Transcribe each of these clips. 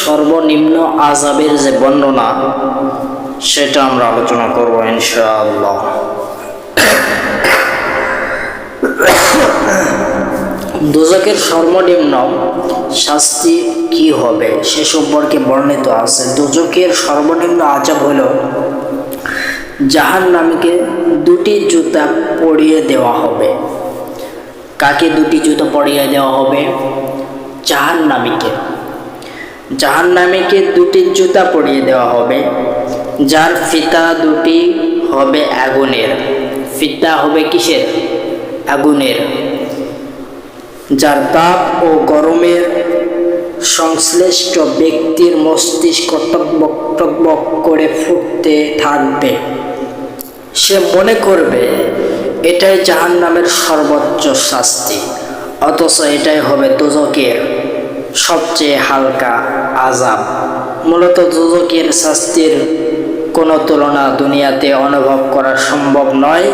সর্বনিম্ন আযাবের যে বর্ণনা সেটা আমরা আলোচনা করব ইনশাআল্লাহ। দোজখের সর্বনিম্ন শাস্তি কি হবে সে সম্পর্কে বর্ণিত আছে। দোজখের সর্বনিম্ন আযাব হলো জাহান্নামীকে দুটি জুতা পরিয়ে দেওয়া হবে। কাকে দুটি জুতা পরিয়ে দেওয়া হবে? জাহান্নামীকে দুটি জুতা পরিয়ে দেওয়া হবে, যার ফিতা দুটি হবে আগুনের। ফিতা হবে কিসের? আগুনের। যার তাপ ও গরমের সংশ্লিষ্ট ব্যক্তির মস্তিষ্ক টকবক টকবক করে ফুটতে থাকবে। সে মনে করবে এটাই জাহান্নামের সর্বোচ্চ শাস্তি, অথচ এটাই হবে দোজখের সবচেয়ে হালকা আযাব। মূলত দোজখের শাস্তির কোনো তুলনা দুনিয়াতে অনুভব করা সম্ভব নয়,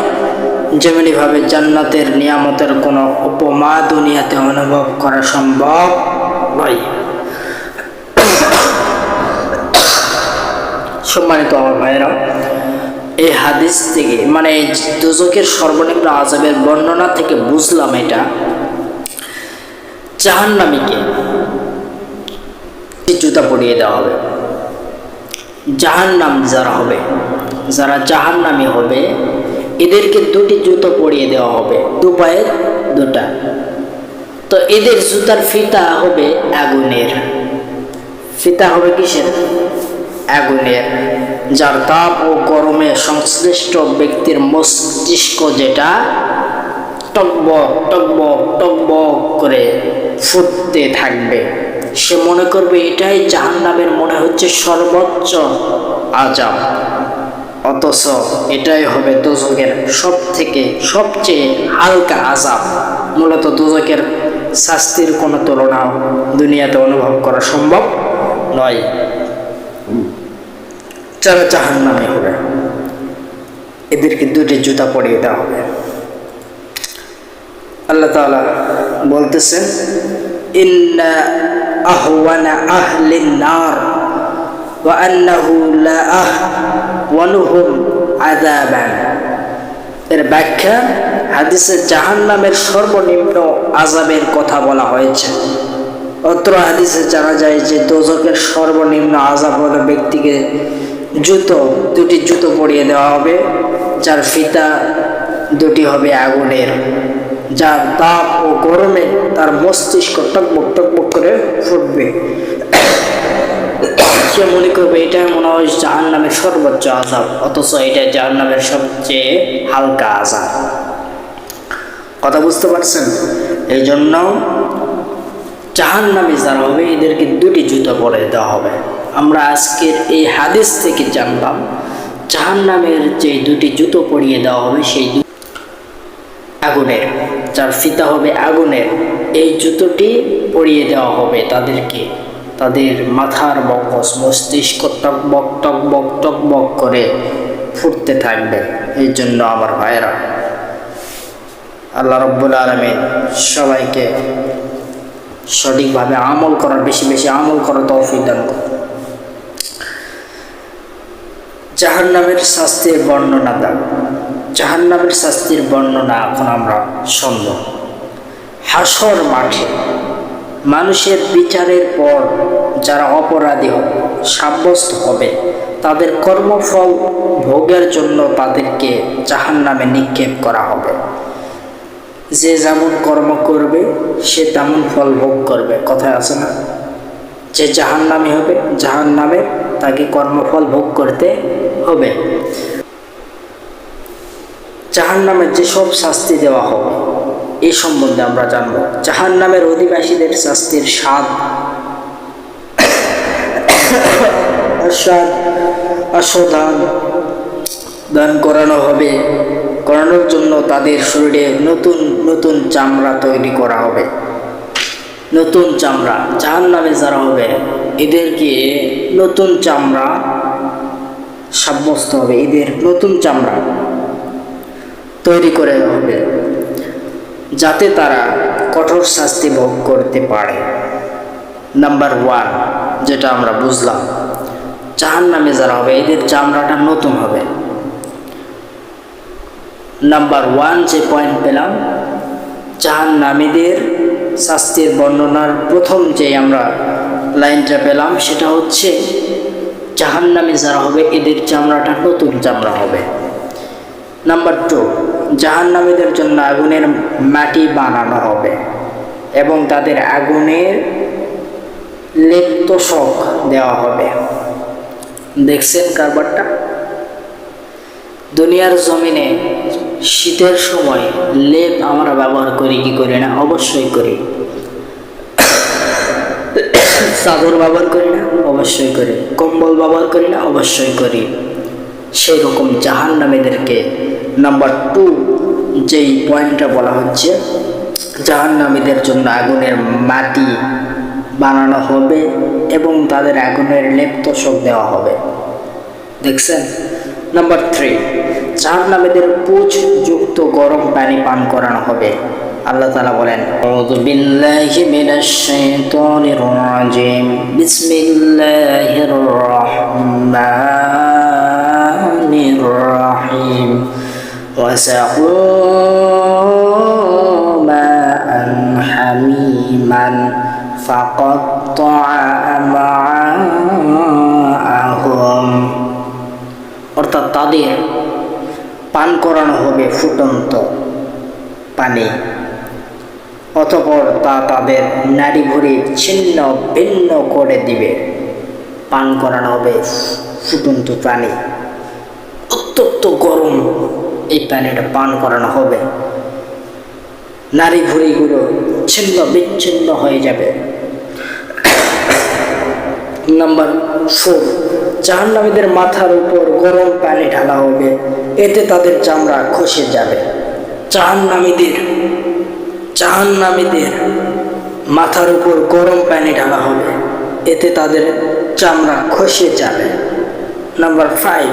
যেমনিভাবে জান্নাতের নিয়ামতের কোনো উপমা দুনিয়াতে অনুভব করা সম্ভব নয়। সম্মানিত আমার ভাইয়েরা, এই হাদিস থেকে মানে এই দোজখের সর্বনিম্ন আযাবের বর্ণনা থেকে বুঝলাম এটা জাহান্নামীকে জুতা পরিয়ে দেওয়া হবে। জাহান্নাম যারা জাহান্নামী হবে এদেরকে দুটি জুতো পরিয়ে দেওয়া হবে, দুপায়ের দুটা। তো এদের জুতার ফিতা হবে আগুনের। ফিতা হবে কিসের? আগুনের। যার তাপ ও গরমে সংশ্লিষ্ট ব্যক্তির মস্তিষ্ক যেটা টকবক টকবক টকবক করে ফুটতে থাকবে। সে মনে করবে এটাই জাহান্নামের মনে হচ্ছে সর্বোচ্চ আযাব, অথচ এটাই হবে দোজখের সবচেয়ে হালকা আযাব। মূলত দোজখের শাস্তির কোনো তুলনা দুনিয়াতে অনুভব করা সম্ভব নয়। যারা জাহান্নামী হবে এদেরকে দুটি জুতা পরিয়ে দেওয়া হবে। আল্লাহ তাআলা বলতেছেন, ইন্না আহওয়ানা আহলিন নার ওয়া আন্নাহু লা আহওয়ানুহুম আযাবান। এর ব্যাখ্যা, হাদিসে জাহান্নামের সর্বনিম্ন আযাবের কথা বলা হয়েছে। অত্র হাদিসে জানা যায় যে দোজখের সর্বনিম্ন আযাব হলো ব্যক্তিকে দুটি জুতো পরিয়ে দেওয়া হবে, যার ফিতা দুটি হবে আগুনের। যার তাপ ও গরমে তার মস্তিষ্ক টকবক টকবক করে ফুটবে। সে মনে করবে এটা মনে হয় জাহান্নামের সর্বোচ্চ আযাব, অথচ এটা জাহান্নামের সবচেয়ে হালকা আযাব। কথা বুঝতে পারছেন? এই জন্য জাহান্নামী যারা হবে এদেরকে দুটি জুতো পরিয়ে দেওয়া হবে। আমরা আজকের এই হাদিস থেকে জানলাম জাহান্নামের যে দুটি জুতো পরিয়ে দেওয়া হবে সেই আগুনের, যার ফিতা হবে আগুনের। এই জুতোটি পরিয়ে দেওয়া হবে তাদেরকে। তাদের মাথার মগজ মস্তিষ্ক টকবক টকবক টকবক করে ফুটতে থাকবে। এই জন্য আমার ভাইয়েরা, আল্লাহ রাব্বুল আলামিন সবাইকে সঠিকভাবে আমল করার, বেশি বেশি আমল করার তৌফিক দান করুন। জাহান্নামের শাস্তির বর্ণনা দাও। জাহান্নামের শাস্তির বর্ণনা এখন আমরা শুনব। হাসর মাঠে মানুষের বিচারের পর যারা অপরাধী সাব্যস্ত হবে তাদের কর্মফল ভোগের জন্য তাদেরকে জাহান্নামে নিক্ষেপ করা হবে। যে যেমন কর্ম করবে সে তেমন ফল ভোগ করবে। কথায় আছে না, যে জাহান্নামী হবে জাহান্নামে তাকে কর্মফল ভোগ করতে হবে। জাহান্নামের যেসব শাস্তি দেওয়া হবে এই সম্বন্ধে আমরা জানব। জাহান্নামের অধিবাসীদের শাস্তির স্বাদ দান করানো হবে। করানোর জন্য তাদের শরীরে নতুন নতুন চামড়া তৈরি করা হবে। নতুন চামড়া জাহান্নামে যারা হবে এদেরকে নতুন চামড়া সাব্যস্ত হবে। এদের নতুন চামড়া তৈরি করে হবে যাতে তারা কঠোর শাস্তি ভোগ করতে পারে। নাম্বার 1, যেটা আমরা বুঝলাম, জাহান্নামে যারা হবে এদের চামড়াটা নতুন হবে। নাম্বার 1 যে পয়েন্ট পেলাম, জাহান্নামীদের শাস্তির বর্ণনার প্রথম যে আমরা লাইনটা পেলাম সেটা হচ্ছে জাহান্নামে যারা হবে এদের চামড়াটা নতুন চামড়া হবে। নাম্বার 2, জাহান্নামীদের জন্য আগুনের মাটি বানানো হবে এবং তাদের আগুনের লেপ্তশক দেওয়া হবে। দেখছেন কারবারটা? দুনিয়ার জমিনে শীতের সময় লেপ আমরা ব্যবহার করি কি করি না? অবশ্যই করি। চাদর ব্যবহার করি না? অবশ্যই করি। কম্বল ব্যবহার করি না? অবশ্যই করি। সেই রকম জাহান্নামীদেরকে নাম্বার 2 যেই পয়েন্টটা বলা হচ্ছে, জাহান্নামীদের জন্য আগুনের মাটি বানানো হবে এবং তাদের আগুনের লেপ্তশক দেওয়া হবে। দেখছেন? নাম্বার 3, জাহান্নামীদের পুঁজ যুক্ত গরম পানি পান করানো হবে। আল্লাহ তাআলা বলেন, আউযু বিল্লাহি মিনাশ শাইতানির রাজিম, বিসমিল্লাহির রাহমানির রাহিম, ওয়াসাকু মাআন হামিমান ফাকাত্তাআ আমআআহুম। অর্থাৎ তাদের পান করানো হবে ফুটন্ত পানি, অতঃপর তা তাদের নাড়ি ভুঁড়ি ছিন্ন ভিন্ন করে দিবে। পান করানো হবে ফুটন্ত পানি, অত্যন্ত গরম এই পানিটা পান করানো হবে, নাড়ি ভুঁড়িগুলো ছিন্ন বিচ্ছিন্ন হয়ে যাবে। নাম্বার 4, জাহান্নামীদের মাথার উপর গরম পানি ঢালা হবে, এতে তাদের চামড়া খসে যাবে। জাহান্নামীদের মাথার উপর গরম পানি ঢালা হবে, এতে তাদের চামড়া খসে যাবে। নাম্বার 5,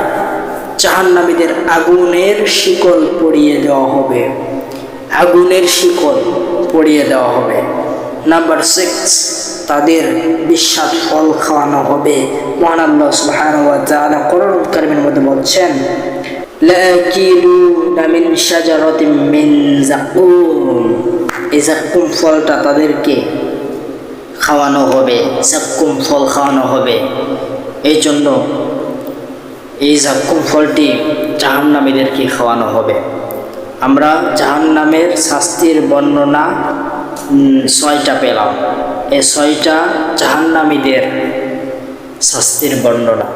জাহান্নামীদের আগুনের শিকল পরিয়ে দেওয়া হবে, আগুনের শিকল পরিয়ে দেওয়া হবে। নাম্বার 6, তাদের বিস্বাদ ফল খাওয়ানো হবে। মহান আল্লাহ সুবহানাহু ওয়া তাআলা কোরআন কারীমের মধ্যে বলছেন, লাকিলুনা মিন শাজারাতিন মিন যাকুম, এই যাকুম ফলটা তাদেরকে খাওয়ানো হবে, যাকুম ফল খাওয়ানো হবে। এই জন্য এই যাকুম ফলটি জাহান্নামীদেরকে খাওয়ানো হবে। আমরা জাহান্নামের শাস্তির বর্ণনা 6টা পেলাম। এই 6টা জাহান্নামীদের শাস্তির বর্ণনা।